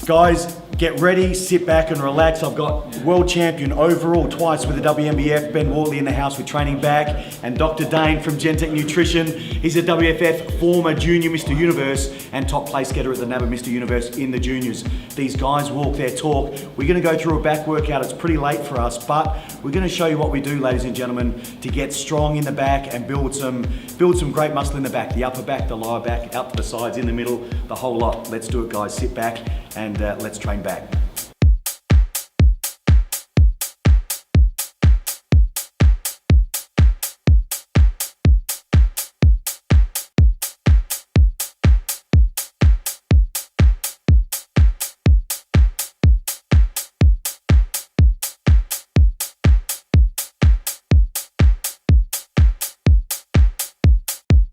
Guys, get ready, sit back and relax. I've got world champion overall twice with the WMBF, Ben Wortley in the house with Training Back, and Dr. Dane from Gen-Tec Nutrition. He's a WFF former junior Mr. Universe and top place getter at the NABA Mr. Universe in the juniors. These guys walk their talk. We're gonna go through a back workout. It's pretty late for us, but we're gonna show you what we do, ladies and gentlemen, to get strong in the back and build some great muscle in the back, the upper back, the lower back, out to the sides, in the middle, the whole lot. Let's do it, guys. Sit back and let's train back.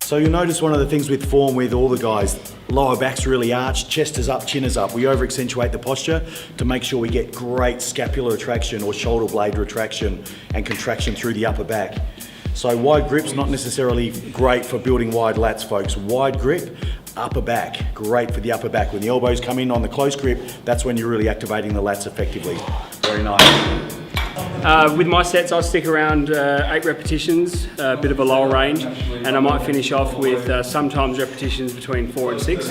So you'll notice one of the things with form with all the guys, lower back's really arched, chest is up, chin is up. We over accentuate the posture to make sure we get great scapular retraction or shoulder blade retraction and contraction through the upper back. So wide grip's not necessarily great for building wide lats, folks. Wide grip, upper back, great for the upper back. When the elbows come in on the close grip, that's when you're really activating the lats effectively. Very nice. With my sets, I'll stick around 8 repetitions, a bit of a lower range, and I might finish off with sometimes repetitions between 4 and 6,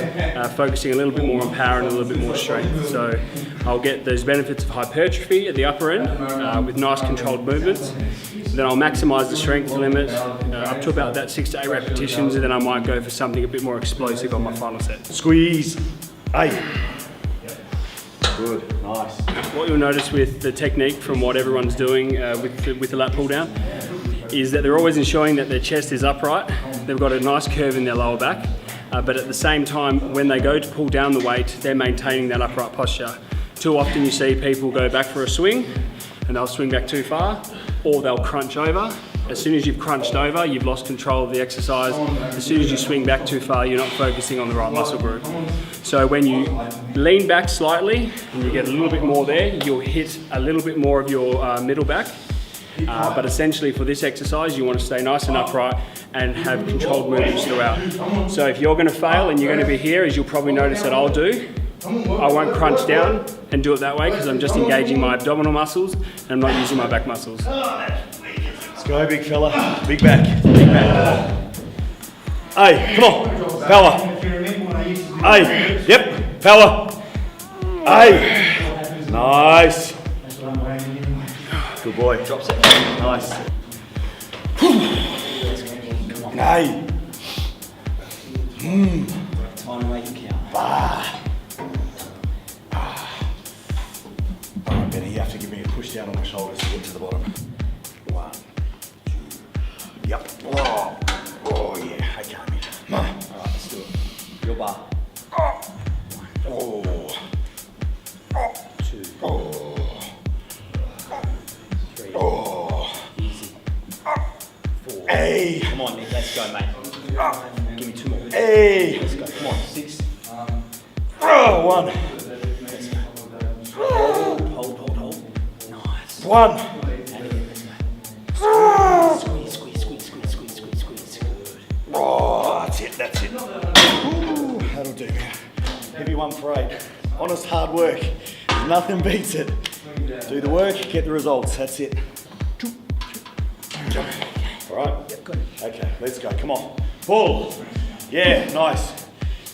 focusing a little bit more on power and a little bit more strength. So I'll get those benefits of hypertrophy at the upper end with nice controlled movements. Then I'll maximise the strength limit up to about that 6 to 8 repetitions, and then I might go for something a bit more explosive on my final set. Squeeze. 8. Good, nice. What you'll notice with the technique from what everyone's doing with the lat pull down is that they're always ensuring that their chest is upright. They've got a nice curve in their lower back, but at the same time, when they go to pull down the weight, they're maintaining that upright posture. Too often you see people go back for a swing and they'll swing back too far, or they'll crunch over. As soon as you've crunched over, you've lost control of the exercise. As soon as you swing back too far, you're not focusing on the right muscle group. So when you lean back slightly and you get a little bit more there, you'll hit a little bit more of your middle back. But essentially for this exercise, you want to stay nice and upright and have controlled movements throughout. So if you're going to fail and you're going to be here, as you'll probably notice that I'll do, I won't crunch down and do it that way because I'm just engaging my abdominal muscles and I'm not using my back muscles. Let's go, big fella. Big back. Big back. Hey, come on. Power. Hey, yep. Power. Hey. Nice. Good boy. Drop set. Nice. Hey. Time to make it count. Alright, Benny, you have to give me a push down on my shoulders to get to the bottom. 1, 2. Yep. Oh yeah. Okay, man. Alright, let's do it. Your bar. 2. 3. Easy. Easy. 4. Hey. Come on, Nick, let's go, mate. Give me 2 more. Hey. Let's go. Come on, 6. 1. Let's go. Hold. Nice. 1. And again, let's go. Squeeze. Good. Oh, that's it. Ooh, that'll do. Heavy 1 for 8. Honest hard work. Nothing beats it. Do the work, get the results. That's it. All right? Yep, good. Okay, let's go. Come on. Pull. Yeah, nice.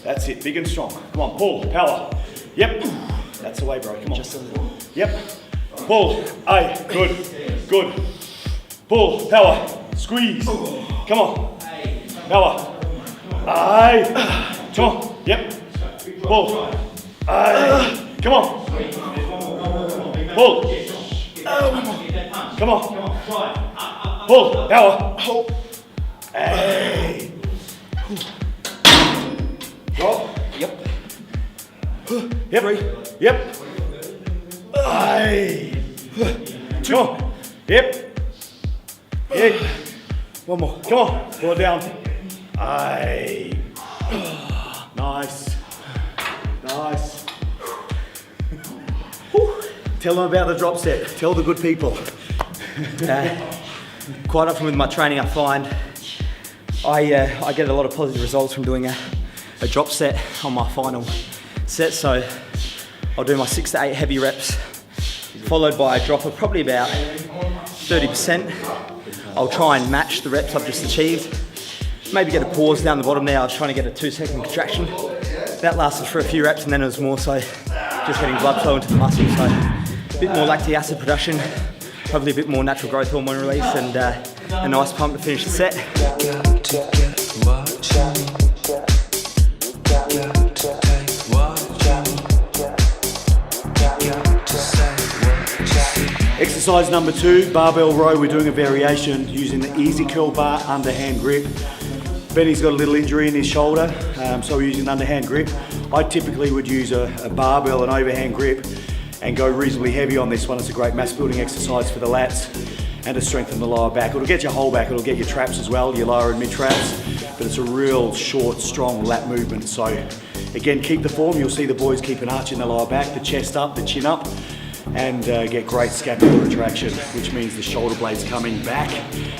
That's it. Big and strong. Come on, pull. Power. Yep. That's the way, bro. Come on. Just a little. Yep. Pull. Aye. Good. Pull. Power. Squeeze. Come on. Power. Aye. Come on. Yep. Pull. Aye. Come on. Pull. Come on. Pull. Power. Hey. Drop. Yep. Yep. Yep. Aye. Come on. Yep. Yeah. One more. Come on. Pull it down. Aye. Nice. Tell them about the drop set. Tell the good people. Quite often with my training, I find I get a lot of positive results from doing a drop set on my final set. So I'll do my 6 to 8 heavy reps, followed by a drop of probably about 30%. I'll try and match the reps I've just achieved. Maybe get a pause down the bottom there. I was trying to get a 2-second contraction. That lasted for a few reps, and then it was more so just getting blood flow into the muscle. So a bit more lactic acid production, probably a bit more natural growth hormone release, and a nice pump to finish the set. Exercise number 2, barbell row. We're doing a variation using the easy curl bar underhand grip. Benny's got a little injury in his shoulder, so we're using an underhand grip. I typically would use a barbell, an overhand grip, and go reasonably heavy on this one. It's a great mass building exercise for the lats and to strengthen the lower back. It'll get your whole back, it'll get your traps as well, your lower and mid traps, but it's a real short, strong lat movement. So again, keep the form. You'll see the boys keep an arch in the lower back, the chest up, the chin up, and get great scapular retraction, which means the shoulder blades coming back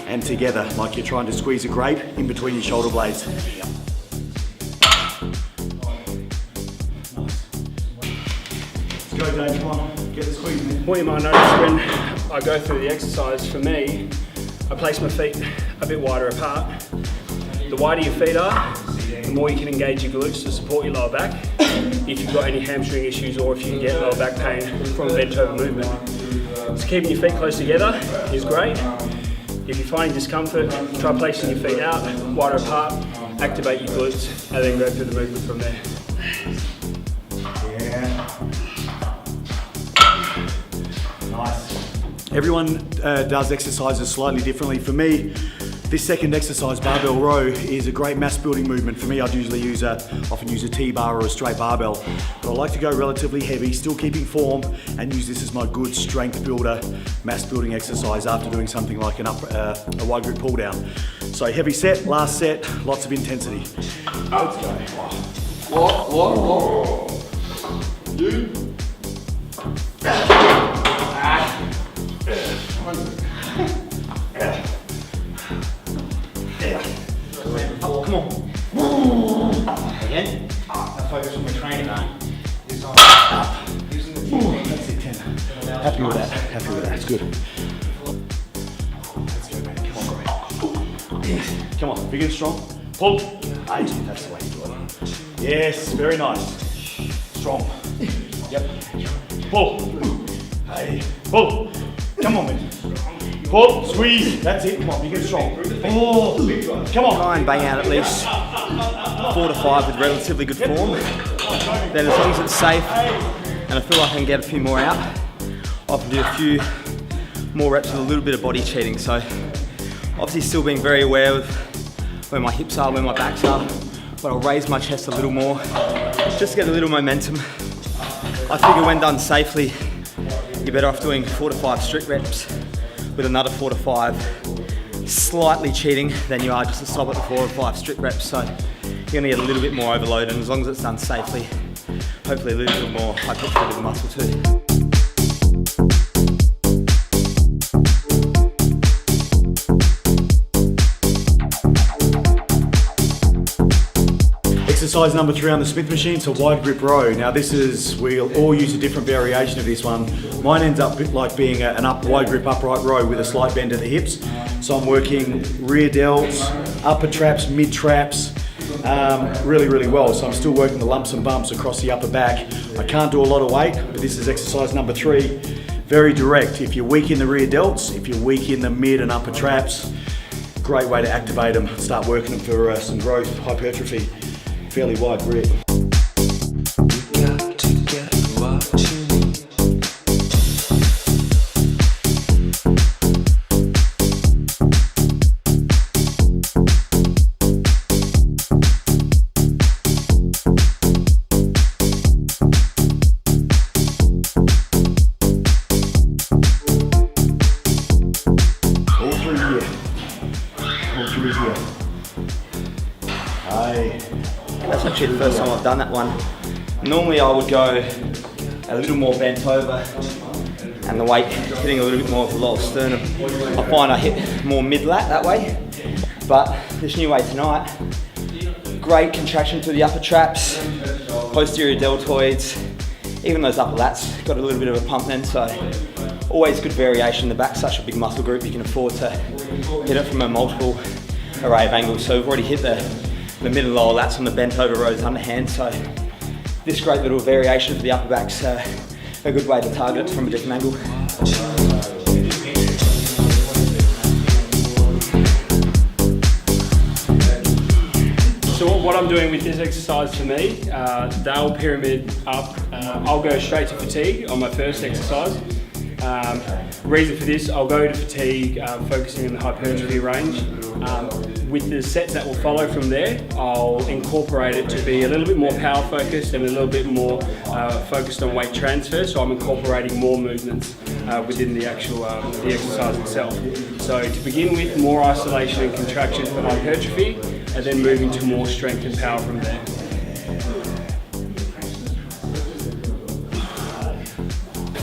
and together, like you're trying to squeeze a grape in between your shoulder blades. Let's go, Dave, come on, get the squeeze in. What you might notice when I go through the exercise, for me, I place my feet a bit wider apart. The wider your feet are, the more you can engage your glutes to support your lower back. If you've got any hamstring issues or if you get lower back pain from bent over movement. So keeping your feet close together is great. If you're finding discomfort, try placing your feet out, wider apart, activate your glutes, and then go through the movement from there. Yeah. Nice. Everyone does exercises slightly differently. For me, this second exercise, barbell row, is a great mass building movement. For me, I'd usually often use a T-bar or a straight barbell, but I like to go relatively heavy, still keeping form, and use this as my good strength builder, mass building exercise after doing something like a wide grip pull down. So heavy set, last set, lots of intensity. Let's go. What? You? Come on. Again. Now focus on your training. That's it, 10. Happy with that, it's good. Let's go, man, come on, great. Come on, big and strong. Pull. That's the way you do it. Yes, very nice. Strong. Yep. Pull. Hey, pull. Come on, man. Pull, squeeze. That's it. Come on, big and strong. Pull. Come on. Try and bang out at least 4 to 5 with relatively good form. Then as long as it's safe and I feel like I can get a few more out, I can do a few more reps with a little bit of body cheating. So obviously still being very aware of where my hips are, where my backs are, but I'll raise my chest a little more, just to get a little momentum. I figure when done safely, you're better off doing 4 to 5 strict reps with another 4 to 5 slightly cheating than you are just to stop at the 4 or 5 strict reps. So you're gonna get a little bit more overload, and as long as it's done safely, hopefully a little bit more hypertrophy of the muscle too. Exercise number 3 on the Smith machine, so wide grip row. Now we'll all use a different variation of this one. Mine ends up like being an wide grip upright row with a slight bend at the hips. So I'm working rear delts, upper traps, mid traps, really, really well. So I'm still working the lumps and bumps across the upper back. I can't do a lot of weight, but this is exercise number 3. Very direct. If you're weak in the rear delts, if you're weak in the mid and upper traps, great way to activate them, start working them for some growth, hypertrophy. Fairly wide grip. That's actually the first time I've done that one. Normally I would go a little more bent over and the weight hitting a little bit more of the lower sternum. I find I hit more mid-lat that way, but this new way tonight, great contraction through the upper traps, posterior deltoids, even those upper lats got a little bit of a pump then, so always good variation. The back's such a big muscle group, you can afford to hit it from a multiple array of angles. So we've already hit the middle and lower lats on the bent over rows underhand, so this great little variation for the upper back's a good way to target it from a different angle. So what I'm doing with this exercise for me, Dale pyramid up, I'll go straight to fatigue on my first exercise. Reason for this, I'll go to fatigue, focusing on the hypertrophy range. With the sets that will follow from there, I'll incorporate it to be a little bit more power focused and a little bit more focused on weight transfer. So I'm incorporating more movements within the actual the exercise itself. So to begin with, more isolation and contraction for hypertrophy, and then moving to more strength and power from there.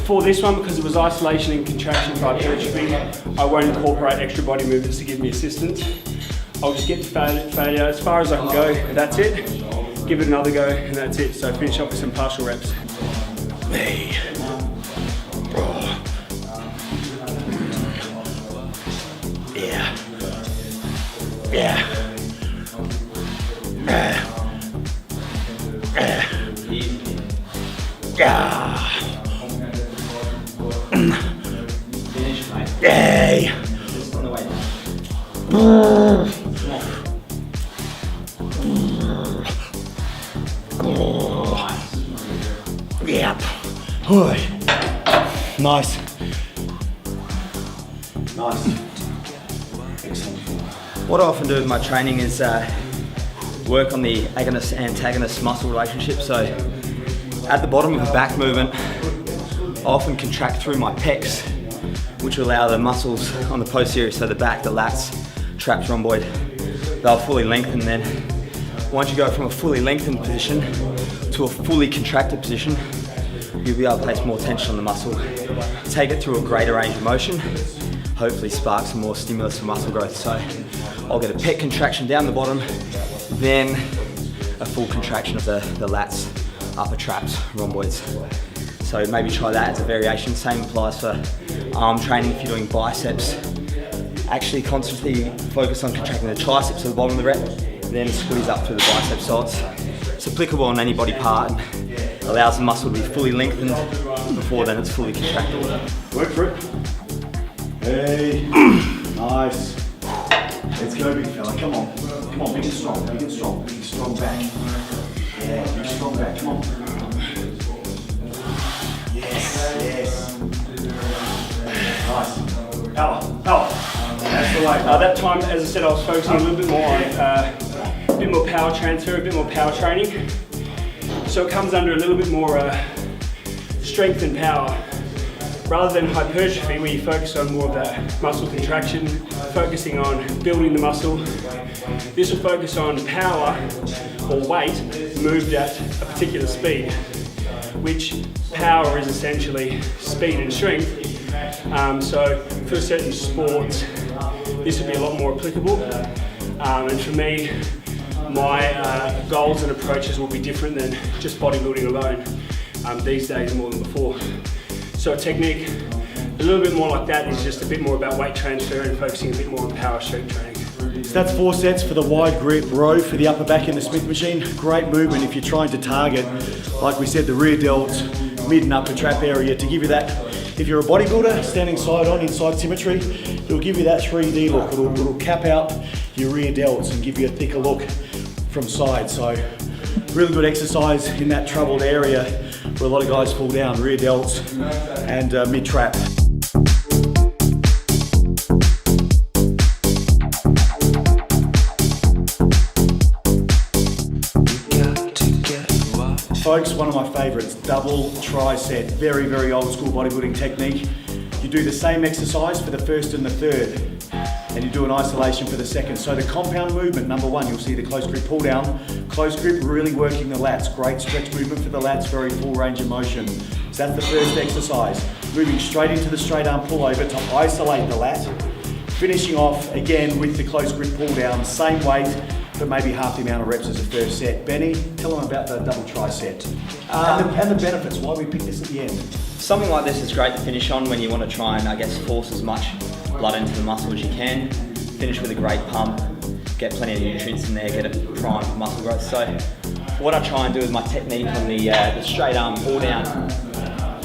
For this one, because it was isolation and contraction for hypertrophy, I won't incorporate extra body movements to give me assistance. I'll just get to failure as far as I can go, and that's it. Give it another go, and that's it. So finish off with some partial reps. Hey. Yeah. Yeah. Yay! Yep. Nice. Nice. Excellent. What I often do with my training is work on the agonist antagonist muscle relationship. So at the bottom of a back movement, I often contract through my pecs, which will allow the muscles on the posterior, so the back, the lats, traps, rhomboid, they'll fully lengthen. Then once you go from a fully lengthened position to a fully contracted position, you'll be able to place more tension on the muscle, take it through a greater range of motion, hopefully spark some more stimulus for muscle growth. So I'll get a pec contraction down the bottom, then a full contraction of the lats, upper traps, rhomboids. So maybe try that as a variation. Same applies for arm training if you're doing biceps. Actually constantly focus on contracting the triceps at the bottom of the rep, then squeeze up through the bicep sides. It's applicable on any body part and allows the muscle to be fully lengthened before then it's fully contracted. Work for it. Hey. Nice. Let's go, big fella. Come on. Come on, big and strong. Big and strong. Big strong back. Yeah, big strong back. Come on. Yes. Nice. Power. That's the way. That time, as I said, I was focusing a little bit more on a bit more power transfer, a bit more power training. So it comes under a little bit more strength and power. Rather than hypertrophy, where you focus on more of that muscle contraction, focusing on building the muscle. This will focus on power or weight moved at a particular speed, which power is essentially speed and strength. So for certain sports, this would be a lot more applicable. And for me, my goals and approaches will be different than just bodybuilding alone these days more than before. So a technique a little bit more like that is just a bit more about weight transfer and focusing a bit more on power strength training. So that's 4 sets for the wide grip row for the upper back in the Smith machine. Great movement if you're trying to target, like we said, the rear delts, mid and upper trap area to give you that. If you're a bodybuilder standing side on inside symmetry, it'll give you that 3D look. It'll cap out your rear delts and give you a thicker look from side. So really good exercise in that troubled area where a lot of guys fall down, rear delts and mid trap. Folks, one of my favorites, double triset. Very, very old school bodybuilding technique. You do the same exercise for the first and the third, and you do an isolation for the second. So the compound movement, number one, you'll see the close grip pull down. Close grip, really working the lats. Great stretch movement for the lats, very full range of motion. So that's the first exercise. Moving straight into the straight arm pullover to isolate the lat. Finishing off again with the close grip pull down, same weight, but maybe half the amount of reps as a first set. Benny, tell them about the double triset and the benefits, why we picked this at the end. Something like this is great to finish on when you want to try and, I guess, force as much blood into the muscle as you can. Finish with a great pump, get plenty of nutrients in there, get it primed for muscle growth. So what I try and do with my technique on the straight arm pull down,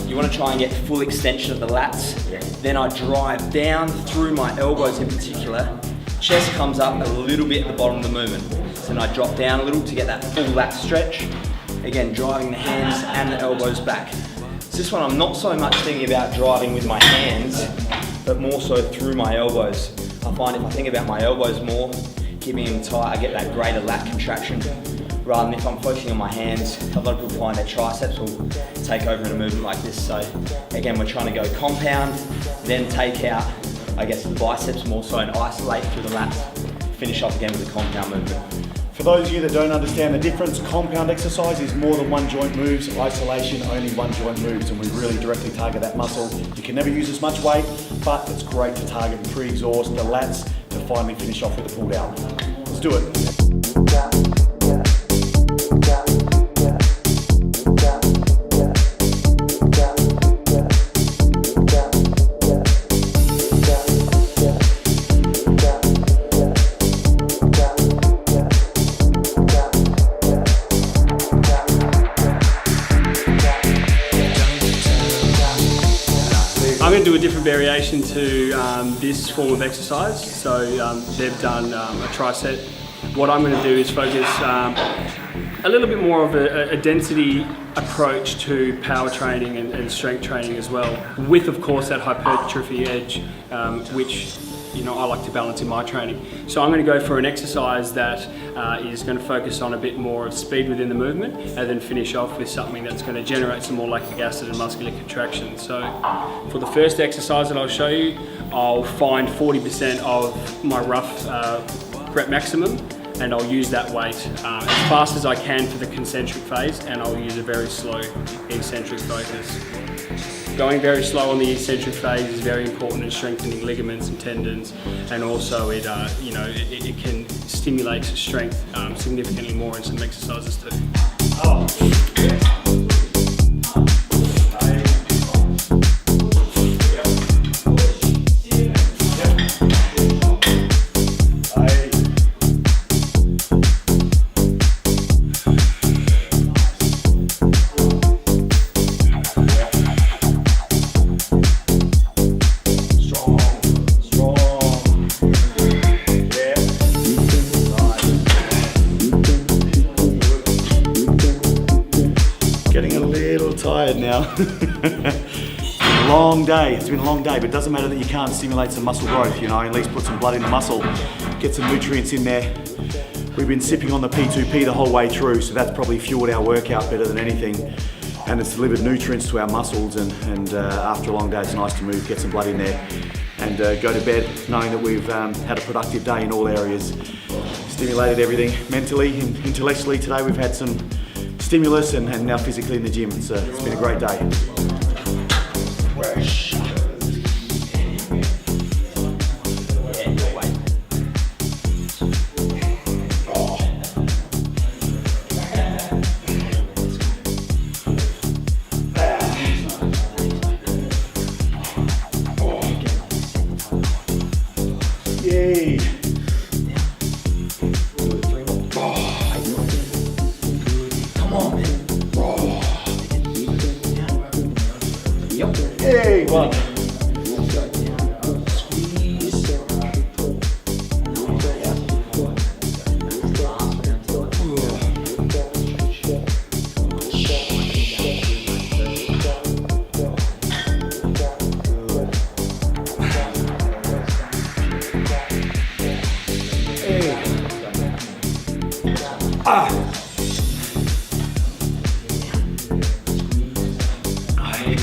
you want to try and get full extension of the lats. Then I drive down through my elbows in particular. Chest comes up a little bit at the bottom of the movement. So then I drop down a little to get that full lat stretch. Again, driving the hands and the elbows back. So this one I'm not so much thinking about driving with my hands, but more so through my elbows. I find if I think about my elbows more, keeping them tight, I get that greater lat contraction. Rather than if I'm focusing on my hands, a lot of people find their triceps will take over in a movement like this. So again, we're trying to go compound, then take out, I guess, the biceps more so and isolate through the lats. Finish off again with the compound movement. For those of you that don't understand the difference, compound exercise is more than one joint moves, isolation only one joint moves, and we really directly target that muscle. You can never use as much weight, but it's great to target and pre-exhaust the lats to finally finish off with the pull down. Let's do it. I'm going to do a different variation to this form of exercise. So they've done a triset. What I'm going to do is focus a little bit more of a density approach to power training and strength training as well, with of course that hypertrophy edge, which I like to balance in my training. So I'm going to go for an exercise that is going to focus on a bit more of speed within the movement, and then finish off with something that's going to generate some more lactic acid and muscular contraction. So for the first exercise that I'll show you, I'll find 40% of my rough rep maximum, and I'll use that weight as fast as I can for the concentric phase, and I'll use a very slow eccentric focus. Going very slow on the eccentric phase is very important in strengthening ligaments and tendons, and also it can stimulate strength significantly more in some exercises too. Getting a little tired now. Long day, it's been a long day, but it doesn't matter that you can't stimulate some muscle growth, at least put some blood in the muscle, get some nutrients in there. We've been sipping on the P2P the whole way through, so that's probably fueled our workout better than anything. And it's delivered nutrients to our muscles, and after a long day it's nice to move, get some blood in there, and go to bed knowing that we've had a productive day in all areas. Stimulated everything, mentally and intellectually. Today we've had some stimulus and now physically in the gym. It's been a great day. Yay! Hey, one.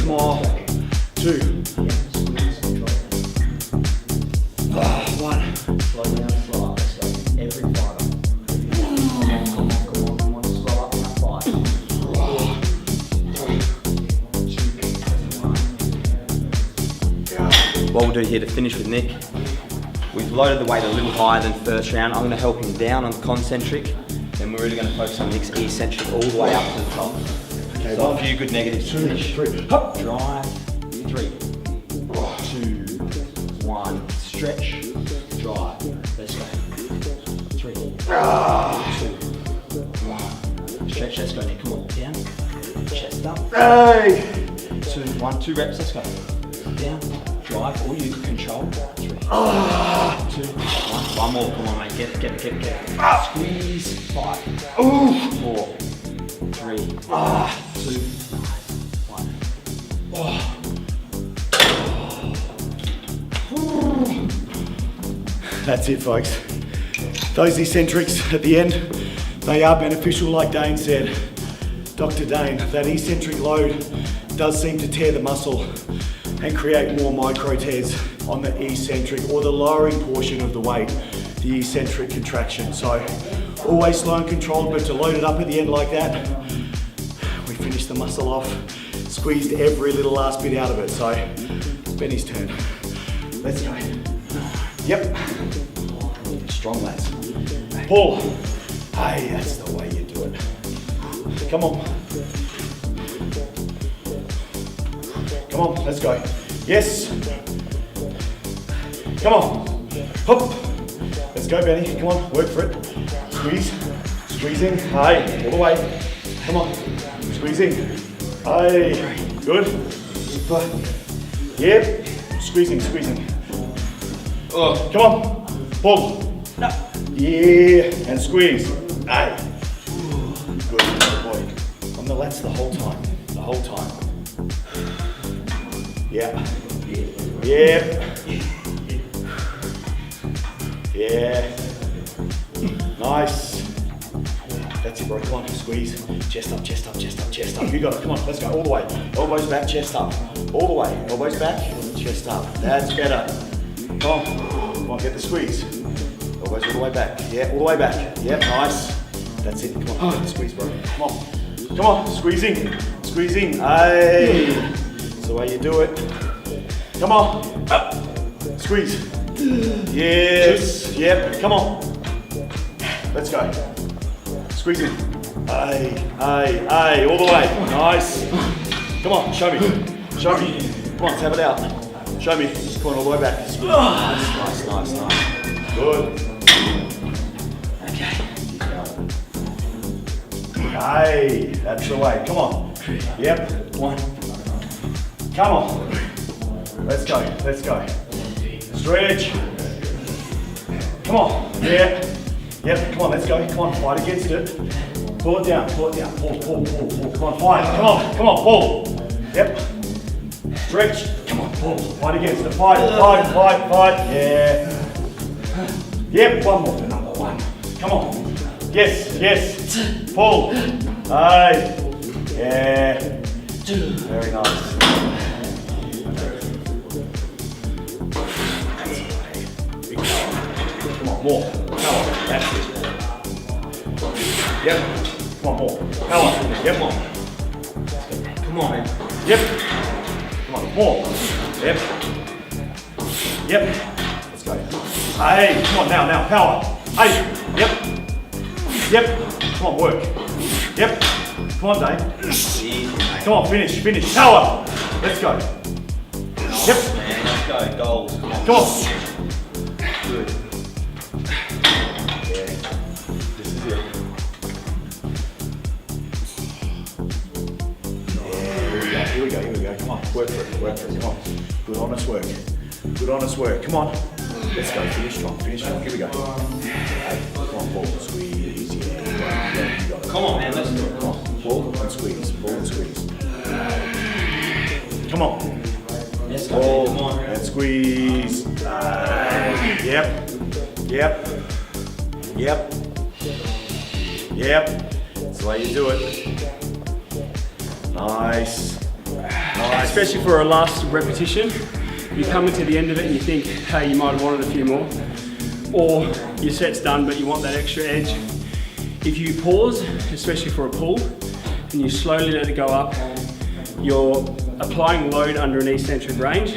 Come on. 2. One. Slow down, slow up. Let's go. Every fiber. Come on. Slow up now. 5. 4. What we'll do here to finish with Nick We've loaded the weight a little higher than first round. I'm going to help him down on the concentric. Then we're really going to focus on the eccentric all the way up to the top. Okay, So a few good negatives. 2, 3, hop. Drive, 3, 2, 1, stretch, drive. Let's go. 3, 2, 1. Stretch, let's go, Nick. Come on, down. Chest up. Hey. 2, 1, 2 reps, let's go. Down, drive, all you control. 3, 2, 1. One more, come on, mate. Get it. Squeeze. 5, 4, 3, 2, 1. That's it, folks. Those eccentrics at the end, they are beneficial, like Dane said. Dr. Dane, that eccentric load does seem to tear the muscle and create more micro tears on the eccentric or the lowering portion of the weight, the eccentric contraction. So always slow and controlled, but to load it up at the end like that, we finished the muscle off, squeezed every little last bit out of it. So Benny's turn. Let's go. Yep. Strong, lads. Pull. Hey, that's the way you do it. Come on. Come on, let's go. Yes. Come on. Hop. Let's go, Benny. Come on, work for it. Squeeze. Squeezing. Hey, all the way. Come on. Squeezing. Hey. Good. Yep. Squeezing. Come on. Pull. Yeah. And squeeze. Hey. Good boy. On the lats the whole time. Yeah. Nice. That's it, bro. Come on, squeeze. Chest up. You got it. Come on, let's go. All the way. Elbows back, chest up. All the way. Elbows back, chest up. That's better. Come on, get the squeeze. Elbows all the way back. Yeah, all the way back. Yep, nice. That's it. Come on, get the squeeze, bro. Come on, squeezing. Hey. That's the way you do it. Come on, up. Squeeze. Yes. Yep. Come on. Let's go. Squeezing. Hey. All the way. Nice. Come on. Show me. Come on. Tap it out. Show me. Come on. All the way back. Squeeze. Nice. Good. Okay. Hey. That's the way. Come on. Yep. 1. Come on. Let's go. Stretch. Come on. Yeah. Yep. Come on. Let's go. Come on. Fight against it. Pull it down. Pull. Come on. Fight. Come on. Pull. Yep. Stretch. Come on. Pull. Fight against it. Fight. Yeah. Yep. One more for number 1. Come on. Yes. Pull. Hey. Yeah. Very nice. More. Power. That's it. Yep. Come on, more. Power. Yep. Come on, man. Yep. Come on, more. Yep. Let's go. Hey, come on now. Power. Hey. Yep. Come on, work. Yep. Come on, Dane. Come on, finish. Power. Let's go. Yep. Man, let's go. Goals. Come on. Good. This is it. Yeah, here we go. Come on, work for it. Come on. Good honest work. Come on. Let's go. Finish strong. Here we go. Hey, come on, ball. Squeeze. Yeah. You got it. Come on, man. Let's do it. Come on. Ball and squeeze. Come on. Let's go. Ball Come on. and squeeze. Yep. That's the way you do it. Nice. Especially for a last repetition, you come into the end of it and you think, hey, you might have wanted a few more. Or your set's done, but you want that extra edge. If you pause, especially for a pull, and you slowly let it go up, you're applying load under an eccentric range.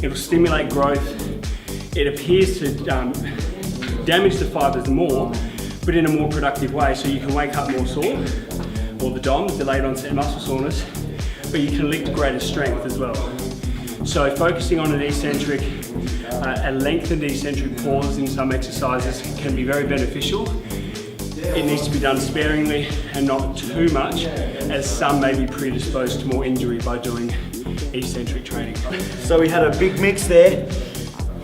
It'll stimulate growth it appears to damage the fibers more, but in a more productive way. So you can wake up more sore, or the DOMS, delayed onset muscle soreness, but you can lift greater strength as well. So focusing on an eccentric, a lengthened eccentric pause in some exercises can be very beneficial. It needs to be done sparingly and not too much, as some may be predisposed to more injury by doing eccentric training. So we had a big mix there.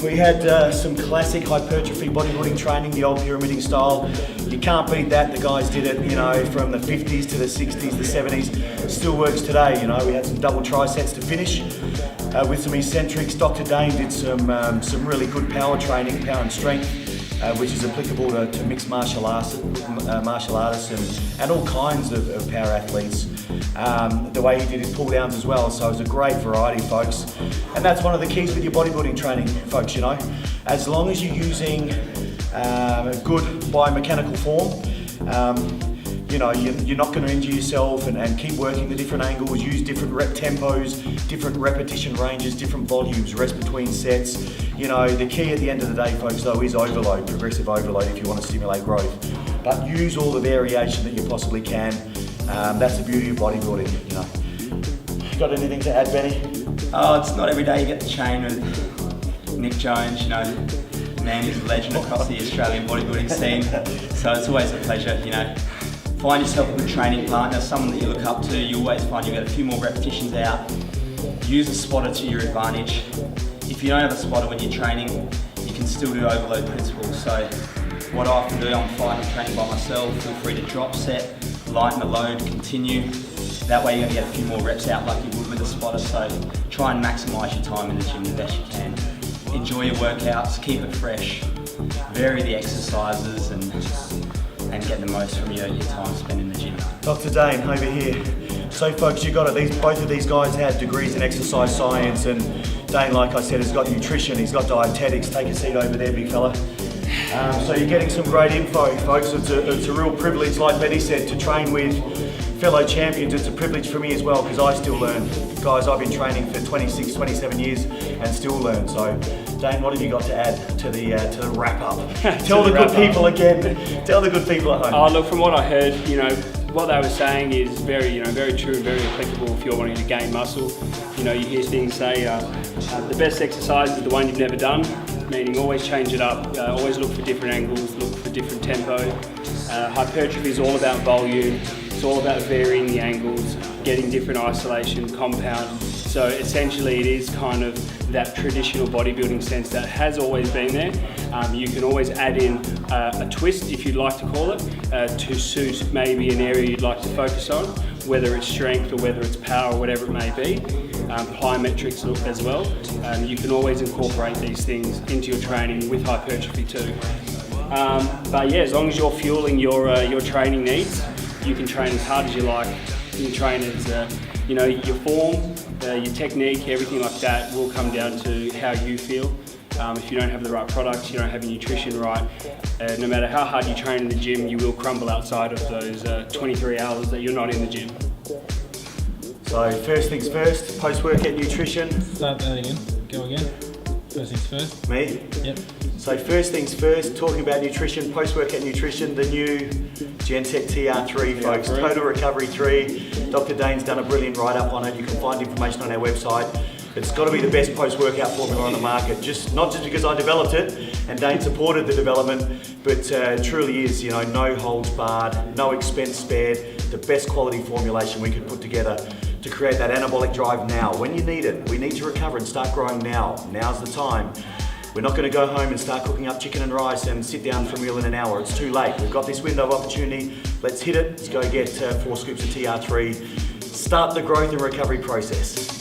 We had some classic hypertrophy bodybuilding training, the old pyramiding style. You can't beat that. The guys did it, you know, from the 50s to the 60s, the 70s. Still works today, you know. We had some double trisets to finish with some eccentrics. Dr. Dane did some really good power training, power and strength, which is applicable to mixed martial artists and all kinds of power athletes. The way he did his pull downs as well, so it was a great variety, folks. And that's one of the keys with your bodybuilding training, folks, you know. As long as you're using a good biomechanical form, you know, you're not going to injure yourself, and keep working the different angles, use different rep tempos, different repetition ranges, different volumes, rest between sets. You know, the key at the end of the day, folks, though, is overload, progressive overload if you want to stimulate growth. But use all the variation that you possibly can. That's the beauty of bodybuilding, you know. Got anything to add, Benny? Oh, it's not every day you get to train with Nick Jones, you know, man who's a legend across the Australian bodybuilding scene. So it's always a pleasure, you know. Find yourself a good training partner, someone that you look up to. You always find you get a few more repetitions out. Use a spotter to your advantage. If you don't have a spotter when you're training, you can still do overload principles. So what I often do, I'm fine with training by myself. Feel free to drop set, lighten the load, continue. That way you're going to get a few more reps out like you would with a spotter. So try and maximise your time in the gym the best you can. Enjoy your workouts, keep it fresh, vary the exercises, and get the most from your time spent in the gym. Dr. Dane, over here. So folks, you got it. Both of these guys had degrees in exercise science, and Dane, like I said, has got nutrition, he's got dietetics. Take a seat over there, big fella. So you're getting some great info, folks. It's a real privilege, like Benny said, to train with fellow champions. It's a privilege for me as well, because I still learn. Guys, I've been training for 26, 27 years and still learn. So, Dane, what have you got to add to the wrap up? Tell the good people again. Tell the good people at home. Oh, look, from what I heard, you know, what they were saying is very true and very applicable if you're wanting to gain muscle. You know, you hear things say the best exercise is the one you've never done, meaning always change it up, always look for different angles, look for different tempo. Hypertrophy is all about volume. It's all about varying the angles, getting different isolation, compound. So essentially it is kind of that traditional bodybuilding sense that has always been there. You can always add in a twist, if you'd like to call it, to suit maybe an area you'd like to focus on, whether it's strength or whether it's power, whatever it may be. Plyometrics as well. You can always incorporate these things into your training with hypertrophy too. But yeah, as long as you're fueling your training needs, you can train as hard as you like. You can train as you know, your form, your technique, everything like that will come down to how you feel. If you don't have the right products, you don't have your nutrition right, no matter how hard you train in the gym, you will crumble outside of those 23 hours that you're not in the gym. So first things first, post-workout nutrition. Start that again. Go again. First things first. Me? Yep. So first things first, talking about nutrition, post-workout nutrition, the new Gen-Tec TR3, folks, Total Recovery 3. Dr. Dane's done a brilliant write-up on it. You can find information on our website. It's got to be the best post-workout formula on the market, not just because I developed it and Dane supported the development, but it truly is, you know, no holds barred, no expense spared, the best quality formulation we could put together to create that anabolic drive now, when you need it. We need to recover and start growing now. Now's the time. We're not going to go home and start cooking up chicken and rice and sit down for a meal in an hour. It's too late. We've got this window of opportunity. Let's hit it. Let's go get 4 scoops of TR3. Start the growth and recovery process.